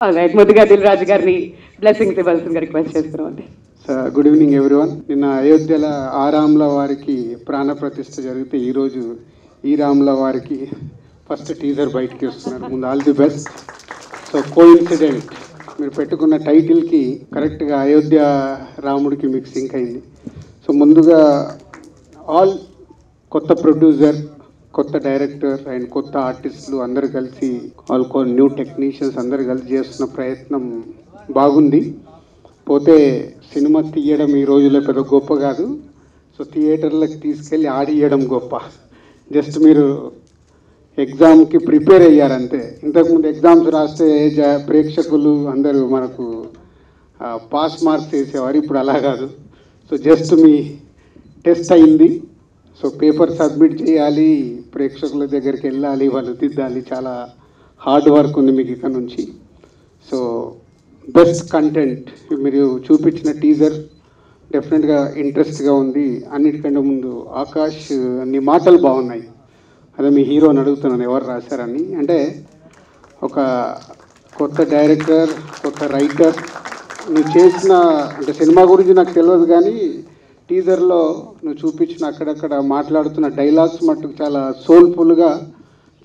Right, ముందుగా దిల్ రాజు గారిని blessings ఇవ్వాల్సిందిగా రిక్వెస్ట్ చేస్తున్నామండి. Good evening everyone. నిన్న అయోధ్యలో ఆ రాముల వారికి ప్రాణప్రతిష్ఠ జరిగితే ఈరోజు ఈ రాముల వారికి ఫస్ట్ టీజర్ బయటికి వస్తున్నారు. ముందు all the best. So coincident మీరు పెట్టుకున్న టైటిల్కి కరెక్ట్గా అయోధ్య రాముడికి మీకు సింక్ అయింది. సో ముందుగా ఆల్ కొత్త ప్రొడ్యూసర్, కొత్త డైరెక్టర్ అండ్ కొత్త ఆర్టిస్టులు అందరు కలిసి న్యూ టెక్నీషియన్స్ అందరు కలిసి చేస్తున్న ప్రయత్నం బాగుంది. పోతే సినిమా తీయడం ఈ రోజుల్లో పెద్ద గొప్ప కాదు. సో థియేటర్లకు తీసుకెళ్ళి ఆడియడం గొప్ప. జస్ట్ మీరు ఎగ్జామ్కి ప్రిపేర్ అయ్యారంతే. ఇంతకుముందు ఎగ్జామ్స్ రాస్తే ప్రేక్షకులు అందరూ మనకు పాస్ మార్క్స్ వేసేవారు. ఇప్పుడు అలా కాదు. సో జస్ట్ మీ టెస్ట్ అయింది. సో పేపర్ సబ్మిట్ చేయాలి, ప్రేక్షకుల దగ్గరికి వెళ్ళాలి, వాళ్ళు దిద్దాలి. చాలా హార్డ్ వర్క్ ఉంది మీకు ఇక్కడ నుంచి. సో బెస్ట్ కంటెంట్ మీరు చూపించిన టీజర్ డెఫినెట్గా ఇంట్రెస్ట్గా ఉంది. అన్నిటికంటే ముందు ఆకాష్ నీ మాటలు బాగున్నాయి. అదే మీ హీరోని అడుగుతున్నాను ఎవరు రాశారని. అంటే ఒక కొత్త డైరెక్టర్, కొత్త రైటర్, నువ్వు చేసిన అంటే సినిమా గురించి నాకు తెలియదు కానీ టీజర్లో నువ్వు చూపించిన అక్కడక్కడ మాట్లాడుతున్న డైలాగ్స్ మట్టుకు చాలా సోల్ఫుల్గా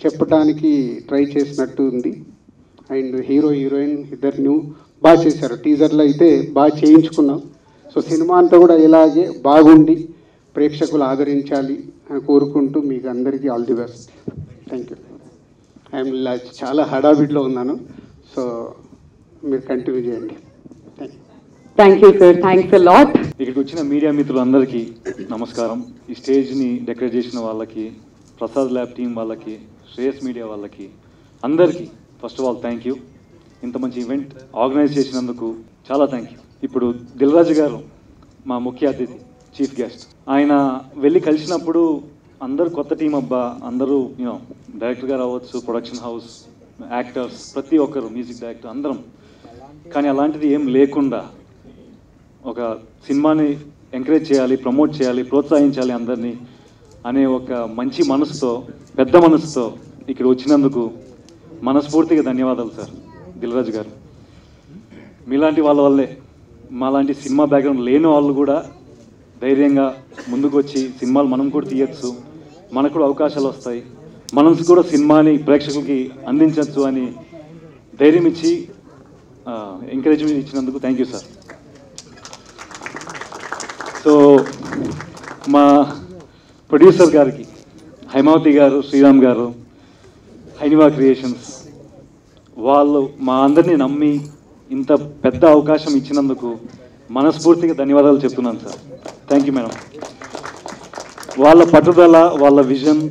చెప్పడానికి ట్రై చేసినట్టు ఉంది. అండ్ హీరో హీరోయిన్ ఇద్దరు బాగా చేశారు. టీజర్లో అయితే బాగా చేయించుకున్నాం. సో సినిమా అంతా కూడా ఇలాగే బాగుండి ప్రేక్షకులు ఆదరించాలి అని కోరుకుంటూ మీకు అందరికీ all the best. Thank you. I'm చాలా హడావిడిలో ఉన్నాను. సో మీరు కంటిన్యూ చేయండి. Thank you sir, thanks a lot. ఇక్కడికి వచ్చిన మీడియా మిత్రులందరికీ నమస్కారం. ఈ స్టేజ్ని డెకరేట్ చేసిన వాళ్ళకి, ప్రసాద్ ల్యాబ్ టీం వాళ్ళకి, శ్రేయస్ మీడియా వాళ్ళకి అందరికీ first of all thank you. ఇంత మంచి ఈవెంట్ ఆర్గనైజ్ చేసినందుకు చాలా థ్యాంక్ యూ. ఇప్పుడు దిల్ రాజు గారు మా ముఖ్య అతిథి, చీఫ్ గెస్ట్. ఆయన వెళ్ళి కలిసినప్పుడు అందరూ కొత్త టీం అబ్బా, అందరూ డైరెక్టర్ గారు అవ్వచ్చు, ప్రొడక్షన్ హౌస్, యాక్టర్స్, ప్రతి ఒక్కరు, మ్యూజిక్ డైరెక్టర్ అందరం. కానీ అలాంటిది ఏం లేకుండా ఒక సినిమాని ఎంకరేజ్ చేయాలి, ప్రమోట్ చేయాలి, ప్రోత్సహించాలి అందరినీ అనే ఒక మంచి మనసుతో, పెద్ద మనసుతో ఇక్కడ వచ్చినందుకు మనస్ఫూర్తిగా ధన్యవాదాలు సార్ దిల్ రాజు గారు. మీలాంటి వాళ్ళ వల్లే మాలాంటి సినిమా బ్యాక్గ్రౌండ్ లేని వాళ్ళు కూడా ధైర్యంగా ముందుకు వచ్చి సినిమాలు మనం కూడా తీయచ్చు, మనకు కూడా అవకాశాలు వస్తాయి, మనం కూడా సినిమాని ప్రేక్షకులకి అందించవచ్చు అని ధైర్యం ఇచ్చి ఎంకరేజ్మెంట్ ఇచ్చినందుకు థ్యాంక్ యూ సార్. సో మా ప్రొడ్యూసర్ గారికి, హైమావతి గారు, శ్రీరామ్ గారు, హైనివా క్రియేషన్స్, వాళ్ళు మా అందరినీ నమ్మి ఇంత పెద్ద అవకాశం ఇచ్చినందుకు మనస్ఫూర్తిగా ధన్యవాదాలు చెప్తున్నాను సార్. Thank you madam. వాళ్ళ పట్టుదల, వాళ్ళ విజన్,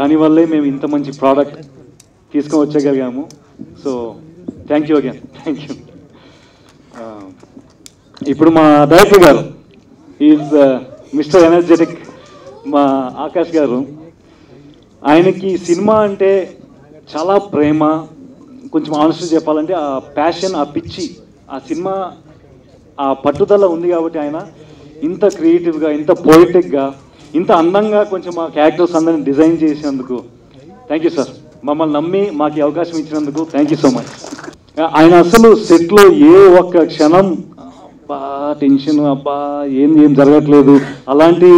దానివల్లే మేము ఇంత మంచి ప్రోడక్ట్ తీసుకొని వచ్చగలిగాము. So thank you again, thank you. ఇప్పుడు మా డైరెక్టర్ గారు ఈజ్ మిస్టర్ ఎనర్జెటిక్, మా ఆకాష్ గారు. ఆయనకి సినిమా అంటే చాలా ప్రేమ, కొంచెం ఆనెస్ట్గా చెప్పాలంటే ఆ ప్యాషన్, ఆ పిచ్చి, ఆ సినిమా ఆ పట్టుదల ఉంది కాబట్టి ఆయన ఇంత క్రియేటివ్గా, ఇంత పోయిటిక్గా, ఇంత అందంగా కొంచెం మా క్యారెక్టర్స్ అందరిని డిజైన్ చేసినందుకు థ్యాంక్ యూ సార్. మమ్మల్ని నమ్మి మాకు ఈ అవకాశం ఇచ్చినందుకు థ్యాంక్ యూ సో మచ్. ఆయన అసలు సెట్లో ఏ ఒక్క క్షణం అబ్బా టెన్షన్, అబ్బా ఏం జరగట్లేదు అలాంటి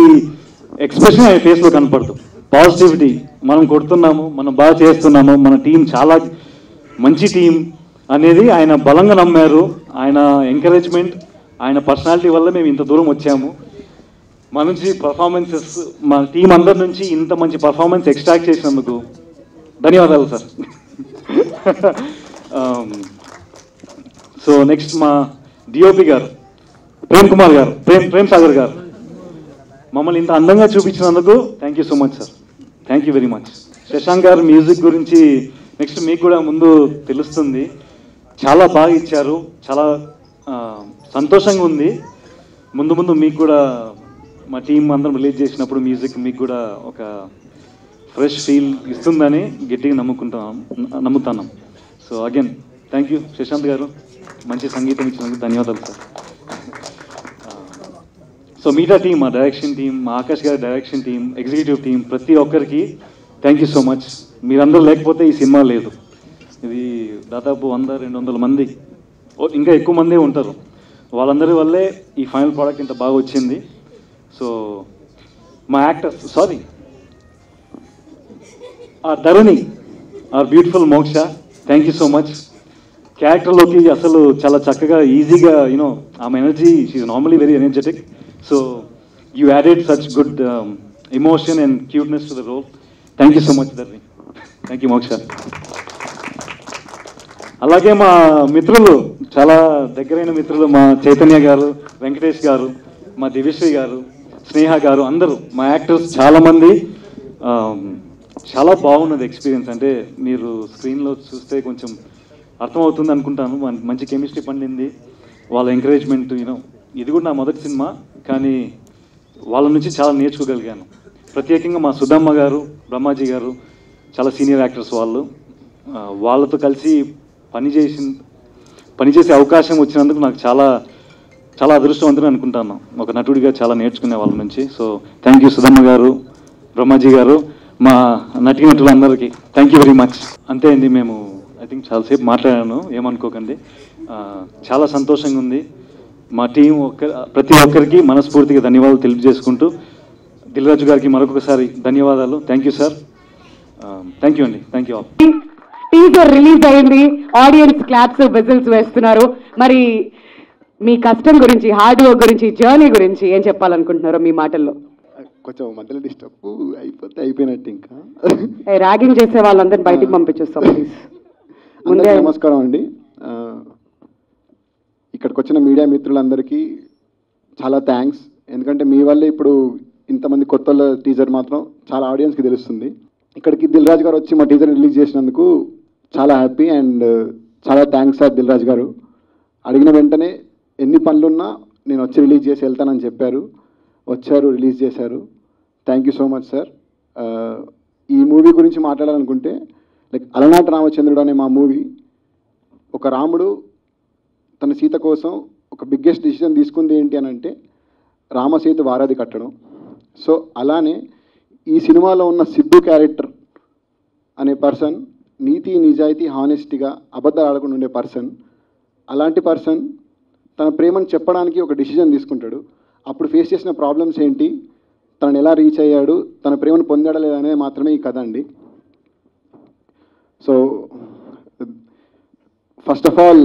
ఎక్స్ప్రెషన్ ఆయన ఫేస్లో కనపడదు. పాజిటివిటీ, మనం కొడుతున్నాము, మనం బాగా చేస్తున్నాము, మన టీం చాలా మంచి టీం అనేది ఆయన బలంగా నమ్మారు. ఆయన ఎంకరేజ్మెంట్, ఆయన పర్సనాలిటీ వల్ల మేము ఇంత దూరం వచ్చాము. మన నుంచి పర్ఫార్మెన్సెస్, మా టీం అందరి నుంచి ఇంత మంచి పర్ఫార్మెన్స్ ఎక్స్ట్రాక్ట్ చేసినందుకు ధన్యవాదాలు సార్. సో నెక్స్ట్ మా డిఓపి గారు, ప్రేమ్ కుమార్ గారు, ప్రేమ్ సాగర్ గారు, మమ్మల్ని ఇంత అందంగా చూపించినందుకు thank you so much sir. Thank you very much. Shashank గారు మ్యూజిక్ గురించి నెక్స్ట్ మీకు కూడా ముందు తెలుస్తుంది. చాలా బాగా ఇచ్చారు, చాలా సంతోషంగా ఉంది. ముందు మీకు కూడా మా టీం అందరం రిలీజ్ చేసినప్పుడు మ్యూజిక్ మీకు కూడా ఒక ఫ్రెష్ ఫీల్ ఇస్తుందని గట్టిగా నమ్ముతున్నాం. So again thank you Shashant గారు, మంచి సంగీతం ఇచ్చినందుకు ధన్యవాదాలు సార్. సో మీడియా టీం, మా డైరెక్షన్ టీం, మా ఆకాష్ గారి డైరెక్షన్ టీం, ఎగ్జిక్యూటివ్ టీం, ప్రతి ఒక్కరికి థ్యాంక్ యూ సో మచ్. మీరందరూ లేకపోతే ఈ సినిమా లేదు. ఇది దాదాపు 100-200 మంది ఇంకా ఎక్కువ మందే ఉంటారు. వాళ్ళందరి వల్లే ఈ ఫైనల్ ప్రోడక్ట్ ఇంత బాగా వచ్చింది. సో మా actors Dharani, beautiful Moksha, thank you so much. క్యారెక్టర్లోకి అసలు చాలా చక్కగా ఈజీగా ఆమె energy, she normally very energetic. So you added such good emotion and cuteness to the role. Thank you so much Dharani. Thank you Moksha. అలాగే మా మిత్రులు, చాలా దగ్గరైన మిత్రులు, మా చైతన్య గారు, వెంకటేష్ గారు, మా దివ్యశ్రీ గారు, స్నేహ గారు, అందరూ మా యాక్టర్స్ చాలామంది. చాలా బాగున్నది ఎక్స్పీరియన్స్. అంటే మీరు స్క్రీన్లో చూస్తే కొంచెం అర్థమవుతుంది అనుకుంటాను. మంచి కెమిస్ట్రీ పండింది. వాళ్ళ ఎంకరేజ్మెంట్, ఇది కూడా నా మొదటి సినిమా, కానీ వాళ్ళ నుంచి చాలా నేర్చుకోగలిగాను. ప్రత్యేకంగా మా సుధమ్మ గారు, బ్రహ్మాజీ గారు చాలా సీనియర్ యాక్టర్స్. వాళ్ళతో కలిసి పనిచేసే అవకాశం వచ్చినందుకు నాకు చాలా చాలా అదృష్టవంతుని అనుకుంటాను. ఒక నటుడిగా చాలా నేర్చుకునే వాళ్ళ నుంచి. సో థ్యాంక్ యూ సుధమ్మ గారు, బ్రహ్మాజీ గారు, మా నటీనటులందరికీ థ్యాంక్ యూ వెరీ మచ్. అంతే అండి, మేము ఐ థింక్ చాలాసేపు మాట్లాడాను, ఏమనుకోకండి. చాలా సంతోషంగా ఉంది. మా టీం ప్రతి ఒక్కరికి మనస్ఫూర్తిగా ధన్యవాదాలు తెలియజేసుకుంటూ, దిల్ రాజు గారికి మరొకసారి ధన్యవాదాలు. Thank you sir. Thank you అండి. Thank you all. Teaser release అయింది, ఆడియన్స్ క్లాప్స్ విజిల్స్ వేస్తున్నారు. మరి మీ కష్టం గురించి, హార్డ్ వర్క్ గురించి, జర్నీ గురించి ఏం చెప్పాలనుకుంటున్నారో మీ మాటల్లో? కొంచెం మధ్యలో డిస్టర్బ్ అయిపోతే అయిపోయినట్టు. ఇంకా ర్యాగింగ్ చేసే వాళ్ళందరినీ బయటికి పంపించేస్తాం ప్లీజ్. ముందే నమస్కారం అండి. ఇక్కడికి వచ్చిన మీడియా మిత్రులందరికీ చాలా థ్యాంక్స్. ఎందుకంటే మీ వల్లే ఇప్పుడు ఇంతమంది కొత్త టీజర్ మాత్రం చాలా ఆడియన్స్కి తెలుస్తుంది. ఇక్కడికి దిల్ రాజు గారు వచ్చి మా టీజర్ రిలీజ్ చేసినందుకు చాలా హ్యాపీ అండ్ చాలా థ్యాంక్స్ సార్. దిల్ రాజు గారు అడిగిన వెంటనే ఎన్ని పనులున్నా నేను వచ్చి రిలీజ్ చేసి వెళ్తానని చెప్పారు. వచ్చారు, రిలీజ్ చేశారు. Thank you so much sir. ఈ మూవీ గురించి మాట్లాడాలనుకుంటే, లైక్ అలనాటి రామచంద్రుడు అనే మా మూవీ, ఒక రాముడు తన సీత కోసం ఒక బిగ్గెస్ట్ డిసిజన్ తీసుకుంది ఏంటి అని అంటే రామసేతు వారధి కట్టడం. సో అలానే ఈ సినిమాలో ఉన్న సిద్ధు క్యారెక్టర్ అనే పర్సన్ నీతి, నిజాయితీ, హానెస్టీగా అబద్ధాలు ఆడకుండా ఉండే పర్సన్. అలాంటి పర్సన్ తన ప్రేమను చెప్పడానికి ఒక డిసిజన్ తీసుకుంటాడు. అప్పుడు ఫేస్ చేసిన ప్రాబ్లమ్స్ ఏంటి, తనని ఎలా రీచ్ అయ్యాడు, తన ప్రేమను పొందాడా లేదనేది మాత్రమే ఈ కథ అండి. సో ఫస్ట్ ఆఫ్ ఆల్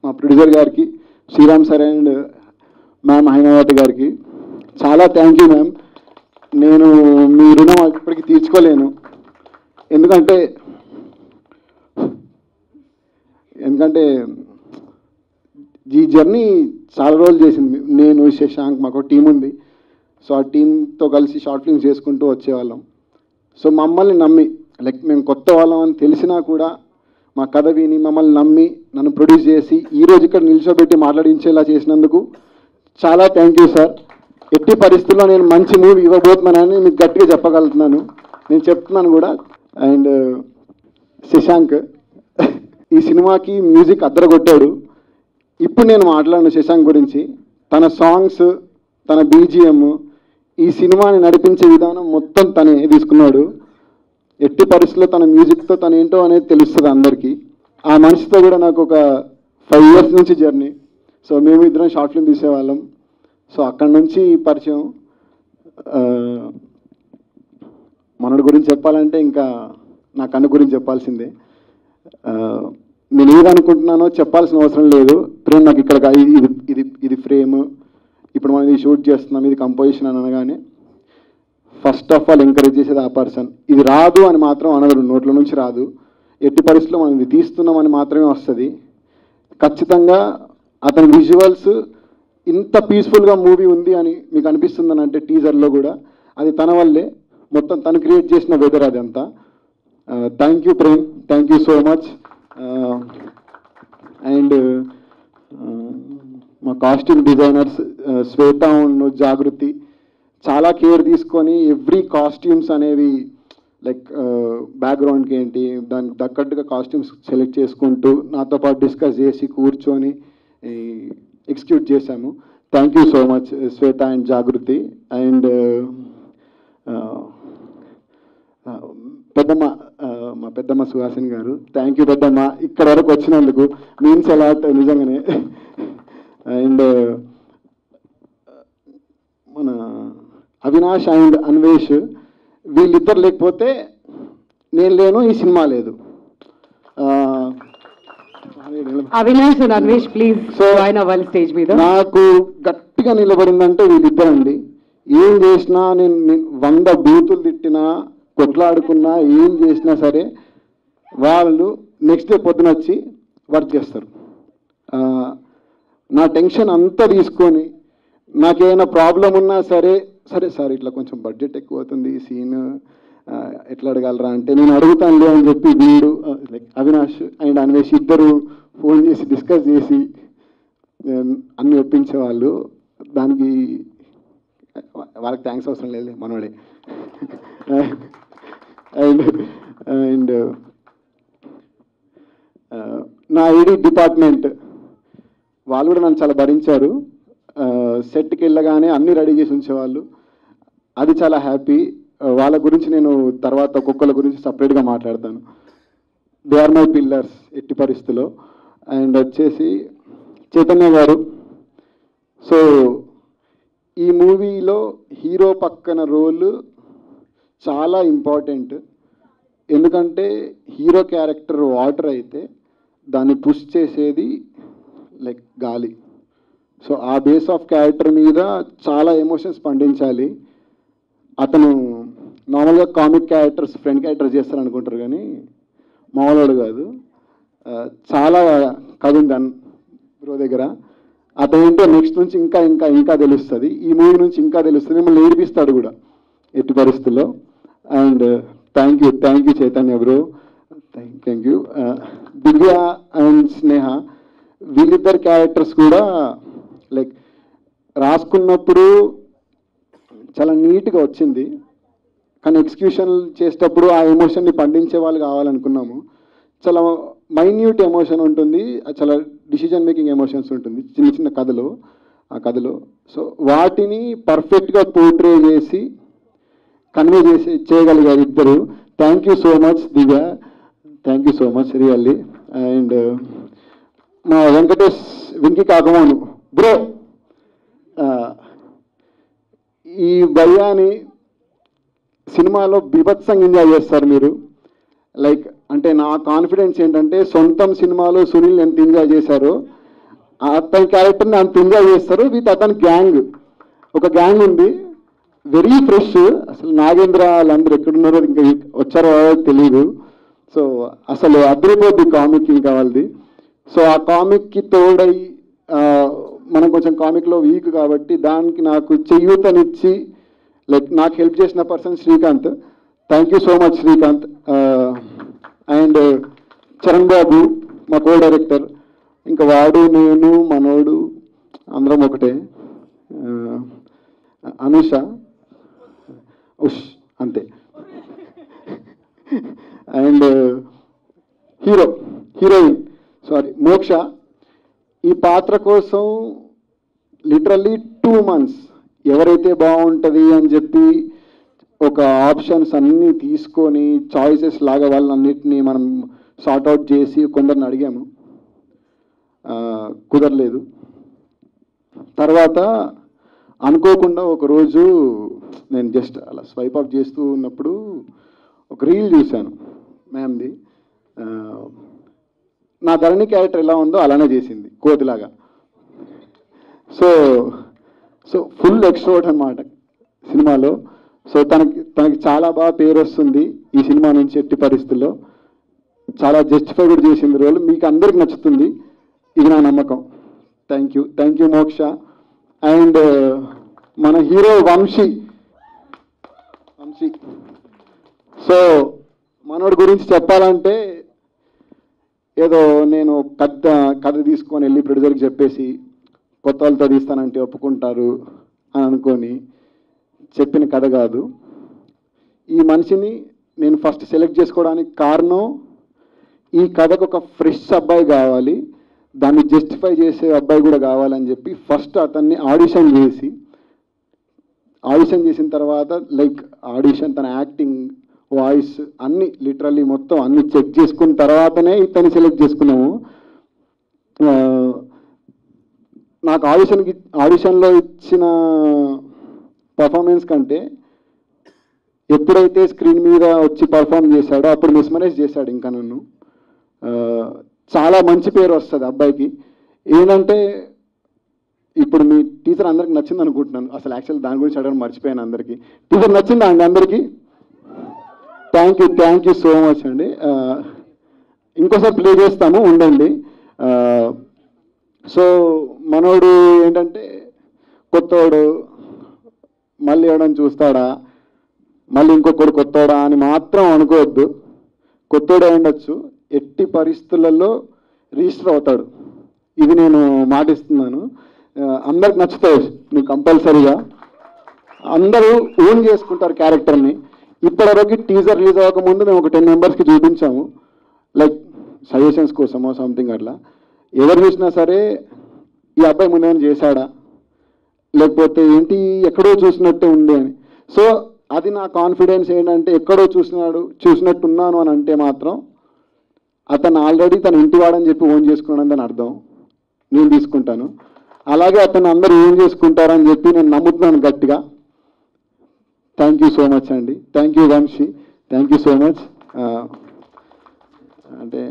మా ప్రొడ్యూసర్ గారికి, శ్రీరామ్ సార్ అండ్ మ్యామ్ హైనావతి గారికి చాలా థ్యాంక్ యూ మ్యామ్. నేను మీ రుణం ఇప్పటికీ తీర్చుకోలేను. ఎందుకంటే ఈ జర్నీ చాలా రోజులు చేసింది. నేను, శశాంక్, మాకు టీం ఉంది. సో ఆ టీంతో కలిసి షార్ట్ ఫిల్మ్స్ చేసుకుంటూ వచ్చేవాళ్ళం. సో మమ్మల్ని నమ్మి, లైక్ మేము కొత్త వాళ్ళం అని తెలిసినా కూడా మా కథ విని మమ్మల్ని నమ్మి నన్ను ప్రొడ్యూస్ చేసి ఈరోజు ఇక్కడ నిల్చోబెట్టి మాట్లాడించేలా చేసినందుకు చాలా థ్యాంక్ యూ సార్. ఎట్టి పరిస్థితుల్లో నేను మంచి మూవీ ఇవ్వబోతున్నానని మీకు గట్టిగా చెప్పగలుగుతున్నాను. నేను చెప్తున్నాను కూడా. అండ్ శశాంక్ ఈ సినిమాకి మ్యూజిక్ అద్దరగొట్టాడు. ఇప్పుడు నేను మాట్లాడిన శశాంక్ గురించి, తన సాంగ్స్, తన బీజిఎం, ఈ సినిమాని నడిపించే విధానం మొత్తం తనే తీసుకున్నాడు. ఎట్టి పరిస్థితుల్లో తన మ్యూజిక్తో తను ఏంటో అనేది తెలుస్తుంది అందరికీ. ఆ మనిషితో కూడా నాకు ఒక 5 years నుంచి జర్నీ. సో మేము ఇద్దరం షార్ట్ ఫిల్మ్ తీసేవాళ్ళం. సో అక్కడి నుంచి పరిచయం. మనోడి గురించి చెప్పాలంటే ఇంకా నా కన్ను గురించి చెప్పాల్సిందే. నేను ఏదనుకుంటున్నానో చెప్పాల్సిన అవసరం లేదు. ప్రేమ్ నాకు ఇక్కడ ఇది ఫ్రేమ్, ఇప్పుడు మనం ఇది షూట్ చేస్తున్నాం, ఇది కంపోజిషన్ అని అనగానే ఫస్ట్ ఆఫ్ ఆల్ ఎంకరేజ్ చేసేది ఆ పర్సన్. ఇది రాదు అని మాత్రం అనగడు, నోట్ల నుంచి రాదు. ఎట్టి పరిస్థితుల్లో మనం ఇది తీస్తున్నామని మాత్రమే వస్తుంది. ఖచ్చితంగా అతని విజువల్స్ ఇంత పీస్ఫుల్గా మూవీ ఉంది అని మీకు అనిపిస్తుందని అంటే టీజర్లో కూడా అది తన వల్లే. మొత్తం తను క్రియేట్ చేసిన వెదర్ అదంతా. Thank you Prem, thank you so much. And మా costume designers Shweta and Jagruti చాలా కేర్ తీసుకొని ఎవ్రీ కాస్ట్యూమ్స్ అనేవి లైక్ బ్యాక్గ్రౌండ్కి ఏంటి దానికి తగ్గట్టుగా కాస్ట్యూమ్స్ సెలెక్ట్ చేసుకుంటూ నాతో పాటు డిస్కస్ చేసి కూర్చొని ఎగ్జిక్యూట్ చేశాము. Thank you so much Shweta and Jagruti. And పెద్దమ్మ మా పెద్దమ్మ సుహాసిని గారు. థ్యాంక్ యూ పెద్దమ్మ, ఇక్కడ వరకు వచ్చినందుకు మీన్స్ అలాట్ నిజంగానే. అండ్ మన అవినాష్ అండ్ అన్వేష్, వీళ్ళిద్దరు లేకపోతే నేను లేను, ఈ సినిమా లేదు. Avinash and Anvesh please join అవ్వాలి స్టేజ్ మీద. నాకు గట్టిగా నిలబడిందంటే వీళ్ళిద్దరండి. ఏం చేసినా నేను 100 బూతులు తిట్టినా, కొట్లాడుకున్నా, ఏం చేసినా సరే వాళ్ళు నెక్స్ట్ డే పొద్దున వచ్చి వర్క్ చేస్తారు. నా టెన్షన్ అంతా తీసుకొని నాకేమైనా ప్రాబ్లం ఉన్నా సరే, సరే సార్ ఇట్లా కొంచెం బడ్జెట్ ఎక్కువ అవుతుంది, ఈ సీన్ ఎట్లా అడగలరా అంటే నేను అడుగుతానులే అని చెప్పి వీడు లైక్ అవినాష్ అండ్ అన్వేష్ ఇద్దరు ఫోన్ చేసి డిస్కస్ చేసి అన్ని ఒప్పించేవాళ్ళు. దానికి వాళ్ళకి థ్యాంక్స్ అవసరం లేదు, మనోడే. అండ్ అండ్ నా ఐడి డిపార్ట్మెంట్ వాళ్ళు కూడా నన్ను చాలా భరించారు. సెట్కి వెళ్ళగానే అన్నీ రెడీ చేసి ఉంచేవాళ్ళు, అది చాలా హ్యాపీ. వాళ్ళ గురించి నేను తర్వాత ఒక్కొక్కళ్ళ గురించి సపరేట్గా మాట్లాడతాను. దే ఆర్ మై పిల్లర్స్ ఎట్టి పరిస్థితిలో. అండ్ వచ్చేసి చైతన్య గారు, సో ఈ మూవీలో హీరో పక్కన రోల్ చాలా ఇంపార్టెంట్. ఎందుకంటే హీరో క్యారెక్టర్ వాటర్ అయితే దాన్ని పుష్ చేసేది లైక్ గాలి. సో ఆ బేస్ ఆఫ్ క్యారెక్టర్ మీద చాలా ఎమోషన్స్ పండించాలి. అతను నార్మల్గా కామిక్ క్యారెక్టర్స్ ఫ్రెండ్ క్యారెక్టర్స్ చేస్తారు అనుకుంటారు, కానీ మామూలు కాదు. చాలా కథ ఉంది బ్రో దగ్గర. అతను ఏంటో నెక్స్ట్ నుంచి ఇంకా ఇంకా ఇంకా తెలుస్తుంది, ఈ మూవీ నుంచి ఇంకా తెలుస్తుంది, మిమ్మల్ని ఏడిపిస్తాడు కూడా ఎట్టి పరిస్థితుల్లో. And thank you Chaitanya bro, thank you. Divya and Sneha, వీళ్ళిద్దరు క్యారెక్టర్స్ కూడా లైక్ రాసుకున్నప్పుడు చాలా నీట్గా వచ్చింది, కానీ ఎగ్జిక్యూషన్ చేసేటప్పుడు ఆ ఎమోషన్ని పండించే వాళ్ళు కావాలనుకున్నాము. చాలా మైన్యూట్ ఎమోషన్ ఉంటుంది, చాలా డిసిజన్ మేకింగ్ ఎమోషన్స్ ఉంటుంది చిన్న చిన్న కథలో, ఆ కథలో. సో వాటిని పర్ఫెక్ట్గా పోర్ట్రే చేసి కన్వే చేయగలిగారు ఇద్దరు. Thank you so much Divya, thank you so much really. And మా వెంకటేష్ వెంకీ కాకమోను బ్రో, ఈ భయాన్ని సినిమాలో బీభత్సంగా ఎంజాయ్ చేస్తారు మీరు. లైక్ అంటే నా కాన్ఫిడెన్స్ ఏంటంటే సొంతం సినిమాలో సునీల్ ఎంత ఎంజాయ్ చేశారో అతని క్యారెక్టర్ని అంత ఎంజాయ్ చేస్తారు. విత్ అతని గ్యాంగ్, ఒక గ్యాంగ్ ఉంది వెరీ ఫ్రెష్. అసలు నాగేంద్ర వాళ్ళందరూ ఎక్కడున్నారో ఇంకా వచ్చారో తెలియదు. సో అసలు అదిరిపోద్ది కామిక్ ఇంకా వాళ్ళది. సో ఆ కామిక్కి తోడై మనం కొంచెం కామిక్లో వీక్ కాబట్టి దానికి నాకు చెయ్యూతనిచ్చి లైక్ నాకు హెల్ప్ చేసిన person Srikanth. Thank you so much Srikanth. And Charan Babu మా కో డైరెక్టర్, ఇంకా వాడు నేను మనోడు అందరం ఒకటే. అనుష ఉష్ అంతే. అండ్ హీరోయిన్ మోక్ష, ఈ పాత్ర కోసం లిటరల్లీ 2 months ఎవరైతే బాగుంటుంది అని చెప్పి ఒక ఆప్షన్స్ అన్నీ తీసుకొని చాయిసెస్ లాగా వాళ్ళన్నిటినీ మనం సార్ట్అవుట్ చేసి కొందరిని అడిగాము, కుదరలేదు. తర్వాత అనుకోకుండా ఒకరోజు నేను జస్ట్ అలా స్వైప్ అప్ చేస్తూ ఉన్నప్పుడు ఒక రీల్ చూశాను మ్యామ్ది. నా ధరణి క్యారెక్టర్ ఎలా ఉందో అలానే చేసింది కోతిలాగా. సో ఫుల్ ఎక్స్ట్రోవర్ట్ అన్నమాట సినిమాలో. సో తనకి చాలా బాగా పేరు వస్తుంది ఈ సినిమా నుంచి ఎట్టి పరిస్థితుల్లో. చాలా జస్టిఫై కూడా చేసింది రోల్, మీకు అందరికి నచ్చుతుంది, ఇది నా నమ్మకం. థ్యాంక్ యూ మోక్ష. అండ్ మన హీరో వంశీ. సో మనోడి గురించి చెప్పాలంటే ఏదో నేను కథ తీసుకొని వెళ్ళి ప్రొడ్యూసర్కి చెప్పేసి కొత్త వాళ్ళతో తీస్తానంటే ఒప్పుకుంటారు అని అనుకొని చెప్పిన కథ కాదు. ఈ మనిషిని నేను ఫస్ట్ సెలెక్ట్ చేసుకోవడానికి కారణం ఈ కథకు ఒక ఫ్రెష్ అబ్బాయి కావాలి, దాన్ని జస్టిఫై చేసే అబ్బాయి కూడా కావాలని చెప్పి ఫస్ట్ అతన్ని ఆడిషన్ చేసిన తర్వాత లైక్ ఆడిషన్ తన యాక్టింగ్ వాయిస్ అన్నీ లిటరల్లీ మొత్తం అన్ని చెక్ చేసుకున్న తర్వాతనే ఇతన్ని సెలెక్ట్ చేసుకున్నాము. నాకు ఆడిషన్లో ఇచ్చిన పర్ఫార్మెన్స్ కంటే ఎప్పుడైతే స్క్రీన్ మీద వచ్చి పర్ఫామ్ చేశాడో అప్పుడు మిస్మరైజ్ చేశాడు ఇంకా నన్ను. చాలా మంచి పేరు వస్తుంది అబ్బాయికి. ఏంటంటే ఇప్పుడు మీ టీచర్ అందరికి నచ్చింది అనుకుంటున్నాను. అసలు యాక్చువల్ దాని గురించి అడగడం మర్చిపోయాను. అందరికీ టీచర్ నచ్చిందా అండి? అందరికీ థ్యాంక్ యూ సో మచ్ అండి. ఇంకోసారి ప్లే చేస్తాము, ఉండండి. సో మనోడు ఏంటంటే కొత్తోడు, మళ్ళీ ఎవడని చూస్తాడా, మళ్ళీ ఇంకొకడు కొత్తోడా అని మాత్రం అనుకోవద్దు. కొత్తోడే ఉండొచ్చు, ఎట్టి పరిస్థితులలో రిజిస్టర్ అవుతాడు. ఇది నేను మాటిస్తున్నాను. అందరికి నచ్చుతాయి నువ్వు కంపల్సరీగా. అందరూ ఓన్ చేసుకుంటారు క్యారెక్టర్ని. ఇప్పటివరకు టీజర్ రిలీజ్ అవ్వకముందు మేము ఒక 10 మెంబర్స్కి చూపించాము, లైక్ సజెషన్స్ కోసమో సంథింగ్ అట్లా. ఎవరు చూసినా సరే ఈ అబ్బాయి ముందేమైనా చేశాడా, లేకపోతే ఏంటి ఎక్కడో చూసినట్టే ఉంది అని. సో అది నా కాన్ఫిడెన్స్ ఏంటంటే ఎక్కడో చూసినట్టున్నాను అని అంటే మాత్రం అతను ఆల్రెడీ తన ఇంటివాడని చెప్పి ఓన్ చేసుకున్నాడని దాని అర్థం. నేను తీసుకుంటాను. అలాగే అతను అందరూ ఓన్ చేసుకుంటారని చెప్పి నేను నమ్ముతున్నాను గట్టిగా. థ్యాంక్ యూ సో మచ్ అండి. Thank you Vamsi, thank you so much. అంటే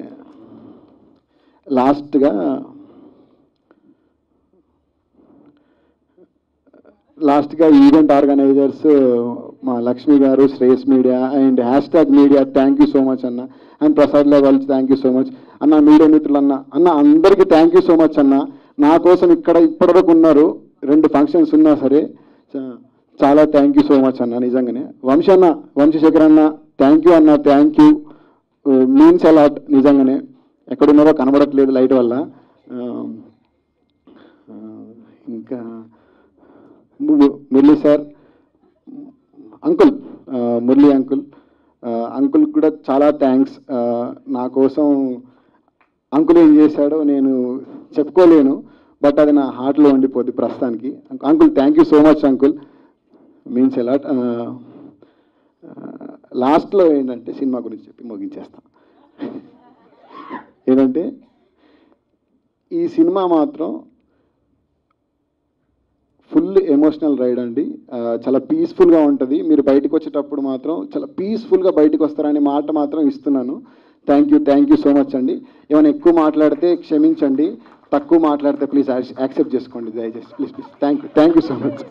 లాస్ట్గా ఈవెంట్ ఆర్గనైజర్స్ మా లక్ష్మి గారు, Shreyas media and #media thank you so much అన్న. And Prasad levels thank you so much అన్న. మీడియా మిత్రులు అన్న అందరికీ థ్యాంక్ యూ సో మచ్ అన్న. నా కోసం ఇక్కడ ఇప్పటివరకు ఉన్నారు, 2 ఫంక్షన్స్ ఉన్నా సరే చాలా థ్యాంక్ యూ సో మచ్ అన్న. నిజంగానే వంశశేఖర్ అన్న థ్యాంక్ యూ అన్న. Thank you, means a lot. నిజంగానే ఎక్కడున్నారో కనబడట్లేదు లైట్ వల్ల. ఇంకా Murali sir, uncle, Murali uncle కూడా చాలా థ్యాంక్స్. నా కోసం అంకుల్ ఏం చేశాడో నేను చెప్పుకోలేను, బట్ అది నా హార్ట్లో ఉండిపోద్ది ప్రస్తుతానికి. Uncle thank you so much uncle, means a lot. లాస్ట్లో ఏంటంటే సినిమా గురించి చెప్పి ముగించేస్తాం. ఏంటంటే ఈ సినిమా మాత్రం ఫుల్ ఎమోషనల్ రైడ్ అండి. చాలా పీస్ఫుల్గా ఉంటుంది. మీరు బయటకు వచ్చేటప్పుడు మాత్రం చాలా పీస్ఫుల్గా బయటకు వస్తారనే మాట మాత్రం ఇస్తున్నాను. థ్యాంక్ యూ సో మచ్ అండి. ఏమైనా ఎక్కువ మాట్లాడితే క్షమించండి, తక్కువ మాట్లాడితే ప్లీజ్ యాక్సెప్ట్ చేసుకోండి దయచేసి, please. Thank you so much.